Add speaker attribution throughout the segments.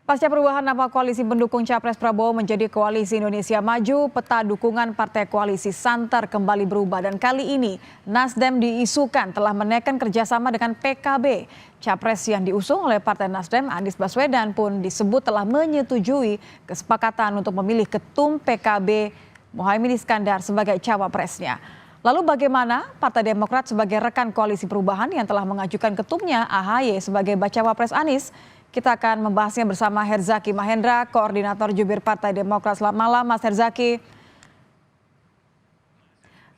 Speaker 1: Pasca perubahan nama koalisi pendukung Capres Prabowo menjadi Koalisi Indonesia Maju, peta dukungan Partai Koalisi Santer kembali berubah dan kali ini Nasdem diisukan telah menekan kerjasama dengan PKB. Capres yang diusung oleh Partai Nasdem, Anies Baswedan pun disebut telah menyetujui kesepakatan untuk memilih ketum PKB Muhaimin Iskandar sebagai cawapresnya. Lalu bagaimana Partai Demokrat sebagai rekan koalisi perubahan yang telah mengajukan ketumnya AHY sebagai bacawa pres Anies? Kita akan membahasnya bersama Herzaki Mahendra, Koordinator Jubir Partai Demokrat. Selamat malam, Mas Herzaki.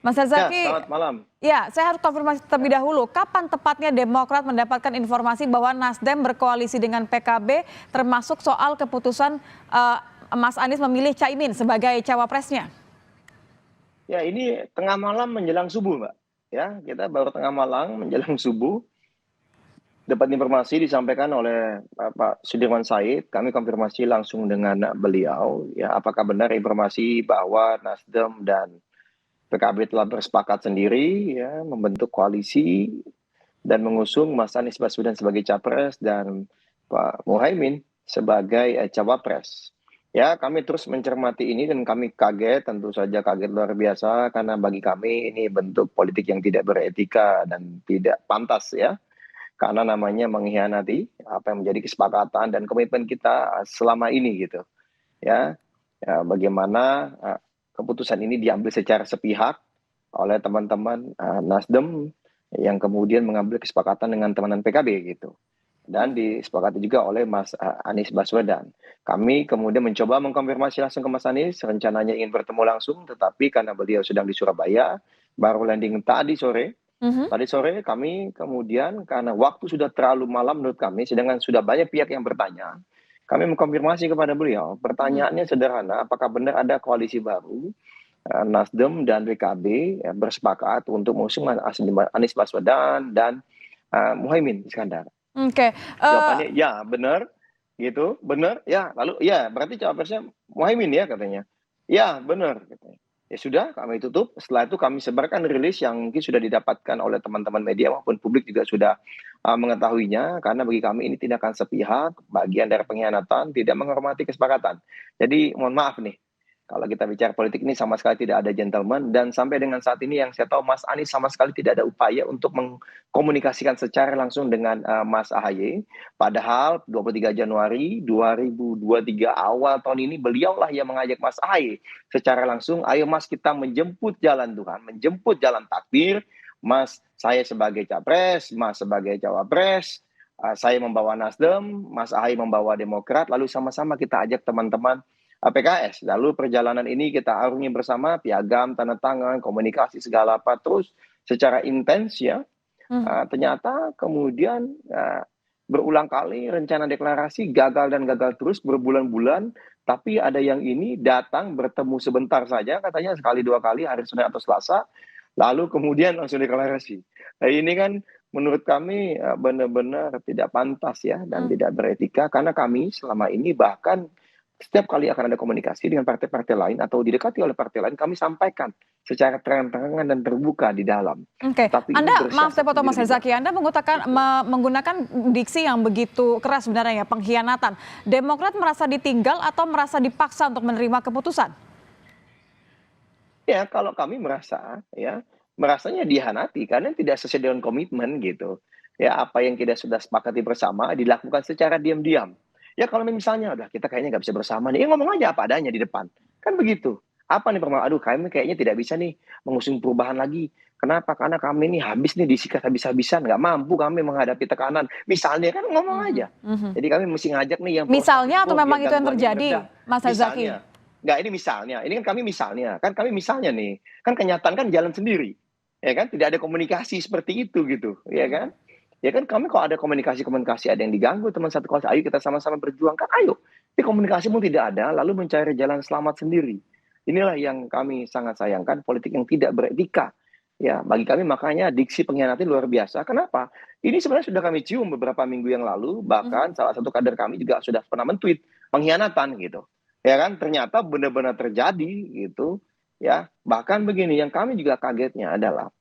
Speaker 1: Mas Herzaki,
Speaker 2: ya, selamat malam.
Speaker 1: Ya, saya harus konfirmasi terlebih dahulu. Kapan tepatnya Demokrat mendapatkan informasi bahwa Nasdem berkoalisi dengan PKB, termasuk soal keputusan Mas Anies memilih Caimin sebagai cawapresnya?
Speaker 2: Ya, ini tengah malam menjelang subuh, Mbak. Ya, kita baru tengah malam menjelang subuh. Dapat informasi disampaikan oleh Pak Sudirman Said, kami konfirmasi langsung dengan beliau, ya apakah benar informasi bahwa Nasdem dan PKB telah bersepakat sendiri, ya membentuk koalisi dan mengusung Mas Anies Baswedan sebagai capres dan Pak Muhaimin sebagai cawapres. Ya, kami terus mencermati ini dan kami kaget, tentu saja kaget luar biasa karena bagi kami ini bentuk politik yang tidak beretika dan tidak pantas ya. Karena namanya mengkhianati apa yang menjadi kesepakatan dan komitmen kita selama ini gitu ya, bagaimana keputusan ini diambil secara sepihak oleh teman-teman Nasdem yang kemudian mengambil kesepakatan dengan teman-teman PKB gitu dan disepakati juga oleh Mas Anies Baswedan. Kami kemudian mencoba mengkonfirmasi langsung ke Mas Anies, rencananya ingin bertemu langsung tetapi karena beliau sedang di Surabaya, baru landing tadi sore. Tadi sore kami kemudian karena waktu sudah terlalu malam menurut kami, sedangkan sudah banyak pihak yang bertanya, kami mengkonfirmasi kepada beliau. Pertanyaannya sederhana, apakah benar ada koalisi baru Nasdem dan PKB bersepakat untuk mengusung Anies Baswedan dan Muhaimin Iskandar?
Speaker 1: Oke.
Speaker 2: Jawabannya ya benar, gitu, benar, ya lalu ya berarti cawapresnya Muhaimin ya katanya. Ya benar, katanya. Ya sudah, kami tutup. Setelah itu kami sebarkan rilis yang mungkin sudah didapatkan oleh teman-teman media maupun publik juga sudah mengetahuinya. Karena bagi kami ini tindakan sepihak, bagian dari pengkhianatan, tidak menghormati kesepakatan. Jadi mohon maaf nih, kalau kita bicara politik ini sama sekali tidak ada gentleman. Dan sampai dengan saat ini yang saya tahu Mas Anies sama sekali tidak ada upaya untuk mengkomunikasikan secara langsung dengan Mas AHY. Padahal 23 Januari 2023 awal tahun ini beliaulah yang mengajak Mas AHY secara langsung, ayo Mas kita menjemput jalan Tuhan, menjemput jalan takdir. Mas, saya sebagai capres, Mas sebagai cawapres, saya membawa Nasdem, Mas AHY membawa Demokrat, lalu sama-sama kita ajak teman-teman PKS. Lalu perjalanan ini kita arungi bersama, piagam, tanda tangan, komunikasi segala apa terus secara intens ya. Ternyata kemudian berulang kali rencana deklarasi gagal dan gagal terus berbulan-bulan, tapi ada yang ini datang bertemu sebentar saja katanya sekali dua kali hari Senin atau Selasa, lalu kemudian langsung deklarasi. Nah, ini kan menurut kami benar-benar tidak pantas ya dan tidak beretika karena kami selama ini bahkan setiap kali akan ada komunikasi dengan partai-partai lain atau didekati oleh partai lain, kami sampaikan secara terang-terangan dan terbuka di dalam.
Speaker 1: Oke, maaf saya potong Mas Herzaki, Anda menggunakan diksi yang begitu keras sebenarnya ya, pengkhianatan. Demokrat merasa ditinggal atau merasa dipaksa untuk menerima keputusan?
Speaker 2: Ya, kalau kami merasa, ya, merasanya dihianati karena tidak sesuai dengan komitmen gitu. Ya, apa yang kita sudah sepakati bersama dilakukan secara diam-diam. Ya kalau misalnya udah kita kayaknya nggak bisa bersama nih, ya ngomong aja apa adanya di depan. Kan begitu. Apa nih permasalahan? Aduh kami kayaknya tidak bisa nih mengusung perubahan lagi. Kenapa? Karena kami nih habis nih disikat habis-habisan, nggak mampu kami menghadapi tekanan. Misalnya kan ngomong aja. Jadi kami mesti ngajak nih yang
Speaker 1: misalnya atau memang itu yang terjadi, Mas Herzaki?
Speaker 2: Nggak, ini misalnya. Ini kan kami misalnya. Kan kami misalnya nih. Kan kenyataan kan jalan sendiri. Ya kan? Tidak ada komunikasi seperti itu gitu. Ya kan? Ya kan kami kalau ada komunikasi ada yang diganggu teman satu kelas, ayo kita sama-sama berjuang kan ayo. Tapi komunikasi pun tidak ada, lalu mencari jalan selamat sendiri. Inilah yang kami sangat sayangkan, politik yang tidak beretika. Ya, bagi kami makanya diksi pengkhianatan luar biasa. Kenapa? Ini sebenarnya sudah kami cium beberapa minggu yang lalu, bahkan salah satu kader kami juga sudah pernah men-tweet pengkhianatan gitu. Ya kan? Ternyata benar-benar terjadi gitu. Ya, bahkan begini yang kami juga kagetnya adalah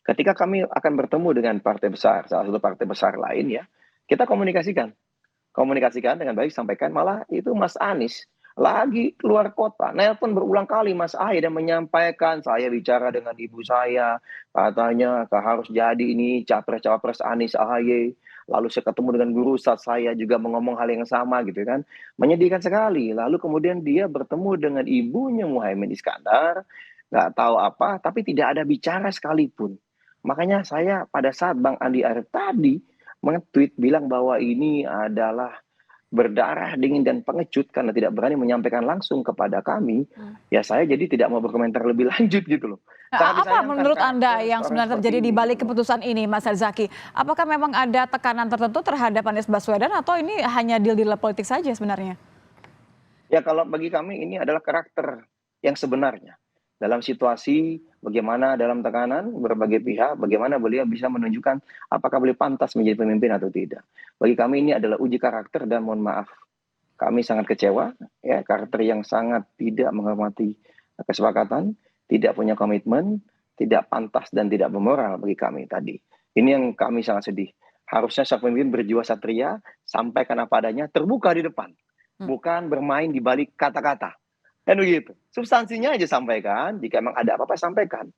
Speaker 2: ketika kami akan bertemu dengan partai besar, salah satu partai besar lain ya, kita komunikasikan. komunikasikan dengan baik, sampaikan, malah itu Mas Anies lagi keluar kota, nelpon berulang kali Mas Ahaye dan menyampaikan, "Saya bicara dengan ibu saya, katanya harus jadi ini capres-cawapres Anies Ahaye." Lalu saya ketemu dengan guru ustadz saya juga ngomong hal yang sama gitu kan. Menyedihkan sekali. Lalu kemudian dia bertemu dengan ibunya Muhaimin Iskandar, nggak tahu apa, tapi tidak ada bicara sekalipun. Makanya saya pada saat Bang Andi Arief tadi nge-tweet bilang bahwa ini adalah berdarah dingin dan pengecut karena tidak berani menyampaikan langsung kepada kami, ya saya jadi tidak mau berkomentar lebih lanjut gitu loh. Sangat
Speaker 1: Apa
Speaker 2: disayangkan
Speaker 1: menurut Anda
Speaker 2: karakter
Speaker 1: yang
Speaker 2: seorang
Speaker 1: sebenarnya
Speaker 2: seperti
Speaker 1: terjadi di
Speaker 2: ini
Speaker 1: balik
Speaker 2: gitu loh.
Speaker 1: keputusan ini, Mas Herzaki? Apakah memang ada tekanan tertentu terhadap Anies Baswedan atau ini hanya deal-deal politik saja sebenarnya?
Speaker 2: Ya kalau bagi kami ini adalah karakter yang sebenarnya. Dalam situasi bagaimana dalam tekanan berbagai pihak, bagaimana beliau bisa menunjukkan apakah beliau pantas menjadi pemimpin atau tidak. Bagi kami ini adalah uji karakter dan mohon maaf, kami sangat kecewa, ya karakter yang sangat tidak menghormati kesepakatan, tidak punya komitmen, tidak pantas dan tidak bermoral bagi kami tadi. Ini yang kami sangat sedih. Harusnya sang pemimpin berjiwa satria, sampaikan apa adanya, terbuka di depan,
Speaker 1: Hmm.
Speaker 2: bukan bermain di balik kata-kata. Kan begitu. Substansinya aja sampaikan, jika memang ada apa-apa sampaikan.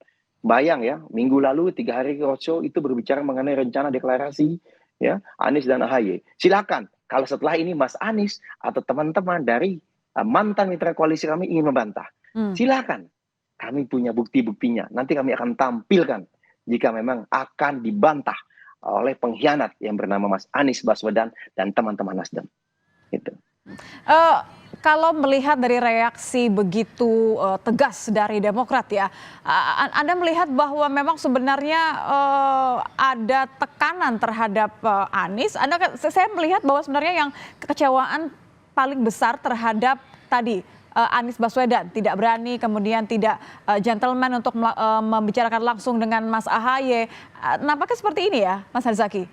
Speaker 2: Bayang ya, minggu lalu 3 hari roadshow itu berbicara mengenai rencana deklarasi ya Anies dan Ahaye. Silakan kalau setelah ini Mas Anies atau teman-teman dari mantan mitra koalisi kami ingin membantah.
Speaker 1: Hmm.
Speaker 2: Silakan. Kami punya bukti-buktinya. Nanti kami akan tampilkan jika memang akan dibantah oleh pengkhianat yang bernama Mas Anies Baswedan dan teman-teman Nasdem. Gitu.
Speaker 1: Eh, Kalau melihat dari reaksi begitu tegas dari Demokrat ya, Anda melihat bahwa memang sebenarnya ada tekanan terhadap Anies. Saya melihat bahwa sebenarnya yang kekecewaan paling besar terhadap tadi Anies Baswedan tidak berani, kemudian tidak gentleman untuk membicarakan langsung dengan Mas Ahaye. Nampaknya seperti ini ya, Mas Herzaki.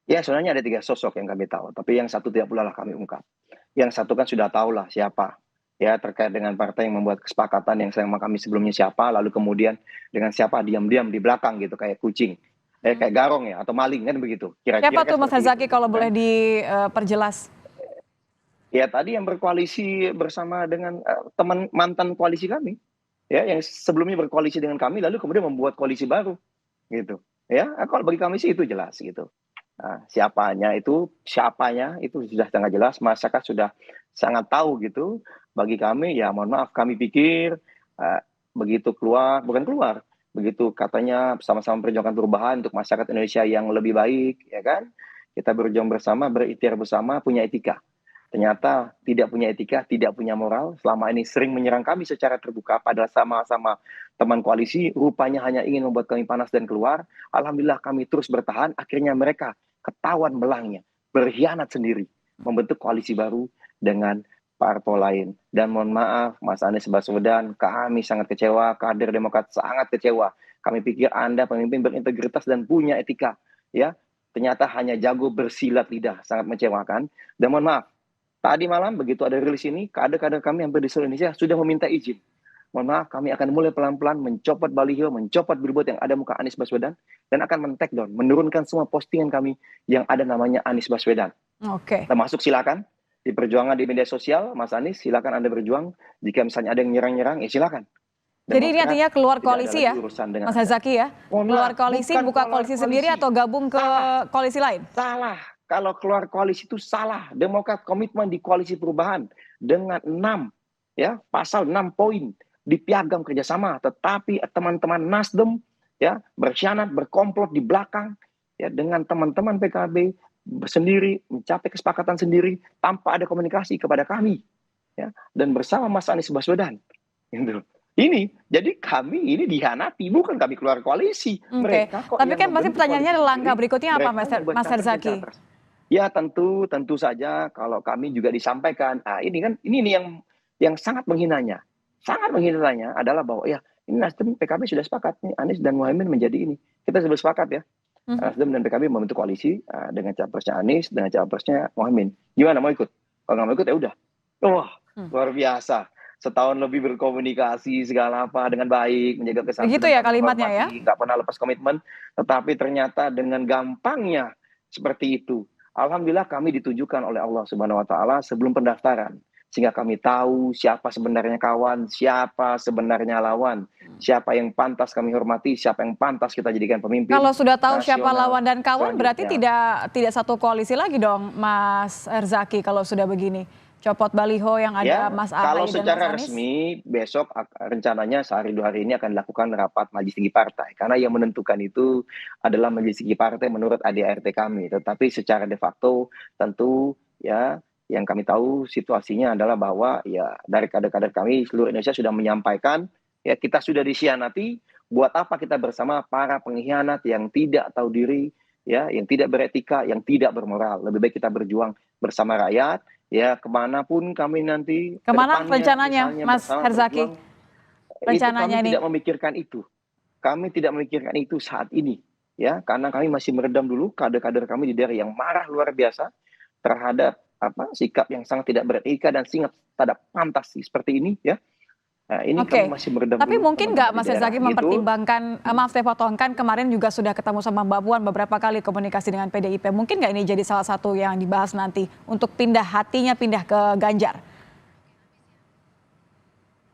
Speaker 2: Ya, sebenarnya ada 3 sosok yang kami tahu, tapi yang satu tidak pula lah kami ungkap. Yang satu kan sudah tahu lah siapa, ya terkait dengan partai yang membuat kesepakatan yang sama kami sebelumnya siapa, lalu kemudian dengan siapa diam-diam di belakang gitu kayak kucing, kayak garong ya atau maling kan begitu. Kira-kira
Speaker 1: Siapa
Speaker 2: kan
Speaker 1: tuh Mas
Speaker 2: seperti itu
Speaker 1: Herzaki kalau
Speaker 2: gitu
Speaker 1: boleh
Speaker 2: kan.
Speaker 1: diperjelas?
Speaker 2: Ya tadi yang berkoalisi bersama dengan teman mantan koalisi kami, ya yang sebelumnya berkoalisi dengan kami lalu kemudian membuat koalisi baru gitu. Ya, kalau bagi kami sih itu jelas gitu. Nah, siapanya itu sudah sangat jelas, masyarakat sudah sangat tahu gitu. Bagi kami ya mohon maaf kami pikir begitu keluar, bukan keluar, begitu katanya sama-sama perjuangan perubahan untuk masyarakat Indonesia yang lebih baik, ya kan? Kita berjuang bersama, berikhtiar bersama, punya etika. Ternyata tidak punya etika, tidak punya moral, selama ini sering menyerang kami secara terbuka, padahal sama-sama teman koalisi, rupanya hanya ingin membuat kami panas dan keluar. Alhamdulillah kami terus bertahan, akhirnya mereka ketahuan belangnya, berkhianat sendiri, membentuk koalisi baru dengan parpol lain. Dan mohon maaf, Mas Anies Baswedan, kami sangat kecewa, kader Demokrat sangat kecewa. Kami pikir Anda pemimpin berintegritas dan punya etika, ya. Ternyata hanya jago bersilat lidah, sangat mengecewakan. Dan mohon maaf, tadi malam begitu ada rilis ini, kader-kader kami hampir di seluruh Indonesia sudah meminta izin. Mohon maaf, kami akan mulai pelan-pelan mencopot baliho, mencopot billboard yang ada muka Anies Baswedan, dan akan men-take down, menurunkan semua postingan kami yang ada namanya Anies Baswedan.
Speaker 1: Oke.
Speaker 2: Termasuk silakan, di perjuangan di media sosial, Mas Anies, silakan Anda berjuang. Jika misalnya ada yang nyerang-nyerang, ya silakan.
Speaker 1: Jadi ini
Speaker 2: Demokrat
Speaker 1: artinya keluar
Speaker 2: tidak ada
Speaker 1: koalisi
Speaker 2: lagi
Speaker 1: ya,
Speaker 2: urusan dengan
Speaker 1: Mas
Speaker 2: Anda.
Speaker 1: Herzaki ya?
Speaker 2: Mohon
Speaker 1: Keluar
Speaker 2: maaf,
Speaker 1: koalisi,
Speaker 2: bukan
Speaker 1: buka
Speaker 2: keluar
Speaker 1: koalisi sendiri
Speaker 2: koalisi.
Speaker 1: atau gabung ke
Speaker 2: Salah.
Speaker 1: koalisi lain?
Speaker 2: Salah. Kalau keluar koalisi itu salah. Demokrat komitmen di koalisi perubahan dengan 6 ya, pasal 6 poin di piagam kerjasama. Tetapi teman-teman Nasdem ya berkhianat, berkomplot di belakang ya dengan teman-teman PKB sendiri mencapai kesepakatan sendiri tanpa ada komunikasi kepada kami ya dan bersama Mas Anies Baswedan. Gitu. Ini jadi kami ini dihianati, bukan kami keluar koalisi.
Speaker 1: Oke,
Speaker 2: Mereka kok
Speaker 1: tapi
Speaker 2: yang
Speaker 1: kan masih
Speaker 2: membentuk
Speaker 1: pertanyaannya
Speaker 2: koalisi
Speaker 1: langkah
Speaker 2: sendiri,
Speaker 1: berikutnya apa
Speaker 2: mereka yang membuat
Speaker 1: Mas
Speaker 2: capres dan
Speaker 1: Herzaki?
Speaker 2: cawapres. Ya tentu saja kalau kami juga disampaikan. Nah, ini nih yang sangat menghinanya. Sangat menghinanya adalah bahwa ya ini Nasdem PKB sudah sepakat nih Anies dan Muhaimin menjadi ini. Kita sudah sepakat ya.
Speaker 1: Mhm.
Speaker 2: Nasdem dan PKB membentuk koalisi dengan capresnya Anies dengan capresnya Muhaimin. Gimana mau ikut? Kalau nggak mau ikut ya udah. Wah,
Speaker 1: Hmm.
Speaker 2: luar biasa. Setahun lebih berkomunikasi segala apa dengan baik, menjaga
Speaker 1: Begitu
Speaker 2: kesantunan,
Speaker 1: ya
Speaker 2: saling
Speaker 1: kalimatnya ya?
Speaker 2: menghormati, nggak pernah lepas komitmen. Tetapi ternyata dengan gampangnya seperti itu Alhamdulillah kami ditujukan oleh Allah Subhanahu wa taala sebelum pendaftaran. Sehingga kami tahu siapa sebenarnya kawan, siapa sebenarnya lawan, siapa yang pantas kami hormati, siapa yang pantas kita jadikan pemimpin
Speaker 1: Kalau sudah tahu siapa
Speaker 2: nasional
Speaker 1: lawan dan kawan berarti
Speaker 2: selanjutnya.
Speaker 1: tidak satu koalisi lagi dong Mas Herzaki kalau sudah begini. Copot baliho yang ada
Speaker 2: Ya,
Speaker 1: Mas
Speaker 2: kalau
Speaker 1: Ahaye dan Mas
Speaker 2: secara
Speaker 1: Anies?
Speaker 2: resmi besok rencananya sehari 2 hari ini akan dilakukan rapat majelis tinggi partai. Karena yang menentukan itu adalah majelis tinggi partai menurut ADART kami. Tetapi secara de facto tentu ya yang kami tahu situasinya adalah bahwa ya dari kader-kader kami seluruh Indonesia sudah menyampaikan ya kita sudah dikhianati, buat apa kita bersama para pengkhianat yang tidak tahu diri, ya, yang tidak beretika, yang tidak bermoral. Lebih baik kita berjuang bersama rakyat. Ya, kemanapun kami nanti ke
Speaker 1: Kemana
Speaker 2: depannya,
Speaker 1: rencananya
Speaker 2: misalnya
Speaker 1: Mas
Speaker 2: bersama
Speaker 1: Herzaki?
Speaker 2: berjuang, itu
Speaker 1: Rencananya
Speaker 2: kami
Speaker 1: ini?
Speaker 2: tidak memikirkan itu. Kami tidak memikirkan itu saat ini, ya, karena kami masih meredam dulu kader-kader kami di daerah yang marah luar biasa terhadap sikap yang sangat tidak beretika dan sangat tidak pantas seperti ini, ya. Nah, ini kami
Speaker 1: Oke,
Speaker 2: masih meredam
Speaker 1: tapi
Speaker 2: dulu
Speaker 1: mungkin nggak
Speaker 2: teman-teman di
Speaker 1: Mas
Speaker 2: daerah,
Speaker 1: Herzaki
Speaker 2: gitu.
Speaker 1: mempertimbangkan, maaf saya potong, kan kemarin juga sudah ketemu sama Mbak Puan beberapa kali komunikasi dengan PDIP. Mungkin nggak ini jadi salah satu yang dibahas nanti untuk pindah hatinya pindah ke Ganjar?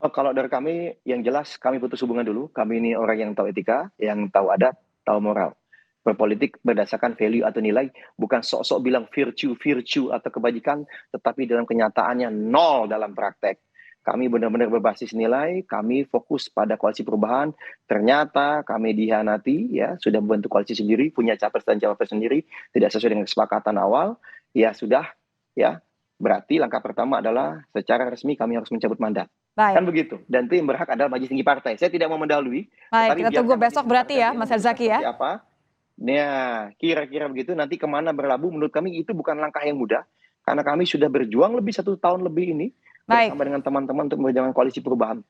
Speaker 2: Oh, kalau dari kami, yang jelas kami putus hubungan dulu. Kami ini orang yang tahu etika, yang tahu adat, tahu moral. Berpolitik berdasarkan value atau nilai, bukan sok-sok bilang virtue atau kebajikan, tetapi dalam kenyataannya nol dalam praktek. Kami benar-benar berbasis nilai, kami fokus pada koalisi perubahan. Ternyata kami dihianati, ya, sudah membentuk koalisi sendiri, punya capres dan cawapres sendiri, tidak sesuai dengan kesepakatan awal. Ya sudah, ya, berarti langkah pertama adalah secara resmi kami harus mencabut mandat.
Speaker 1: Baik,
Speaker 2: Kan begitu. Dan itu yang berhak adalah majelis tinggi partai. Saya tidak mau mendahului,
Speaker 1: baik,
Speaker 2: tetapi
Speaker 1: kita tunggu
Speaker 2: biarkan majelis
Speaker 1: besok
Speaker 2: tinggi
Speaker 1: berarti
Speaker 2: partai
Speaker 1: ya
Speaker 2: sendiri
Speaker 1: Mas
Speaker 2: memutuskan
Speaker 1: Herzaki ya?
Speaker 2: seperti apa. Nah, kira-kira begitu. Nanti kemana berlabuh, menurut kami itu bukan langkah yang mudah. Karena kami sudah berjuang lebih 1 tahun lebih ini
Speaker 1: Baik.
Speaker 2: bersama dengan teman-teman untuk memperjuangkan koalisi perubahan.